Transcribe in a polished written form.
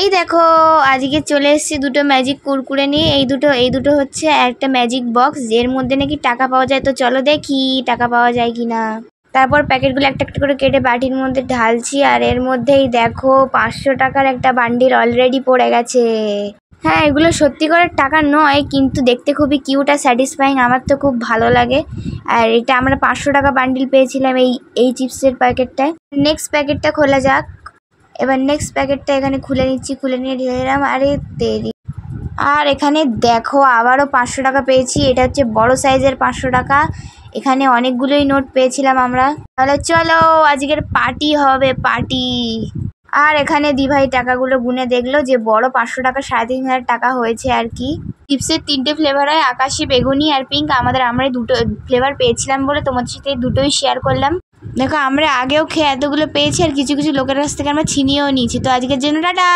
এই দেখো আজকে চলে এসেছি দুটো ম্যাজিক কুরকুরে নিয়ে। এই দুটো হচ্ছে একটা ম্যাজিক বক্স, এর মধ্যে নাকি টাকা পাওয়া যায়। তো চলো দেখি টাকা পাওয়া যায় কিনা। তারপর প্যাকেটগুলো একটা একটা করে কেটে বাটির মধ্যে ঢালছি, আর এর মধ্যেই দেখো 500 টাকার একটা বান্ডিল অলরেডি পড়ে গেছে। হ্যাঁ, এগুলো সত্যি করে টাকা নয়, কিন্তু দেখতে খুবই কিউট আর স্যাটিসফাইং। আমার তো খুব ভালো লাগে। আর এটা আমরা 500 টাকা বান্ডিল পেয়েছিলাম এই চিপসের প্যাকেটটায়। নেক্সট প্যাকেটটা খোলা যাক। এবার নেক্সট প্যাকেটটা এখানে খুলে নিচ্ছি, খুলে নিয়ে ঢেলে দিলাম। আরে তেরি, আর এখানে দেখো আবারও 500 টাকা পেয়েছি। এটা হচ্ছে বড় সাইজের 500 টাকা। এখানে অনেকগুলোই নোট পেয়েছিলাম আমরা। তাহলে চলো আজকের পার্টি হবে, পার্টি। আর এখানে দিভাই টাকাগুলো গুনে দেখলো যে বড় 500 টাকা 3500 টাকা হয়েছে আর কি। চিপসের 3টে ফ্লেভার হয়, আকাশি, বেগুনি আর পিঙ্ক। আমরা দুটো ফ্লেভার পেয়েছিলাম বলে তোমাদের সাথে দুটোই শেয়ার করলাম। দেখো আমরা আগেও খেয়ে এতগুলো পেয়েছি, আর কিছু কিছু লোকের কাছ থেকে আমরা ছিনিয়েও নিয়েছি। তো আজকের জন্য টাটা।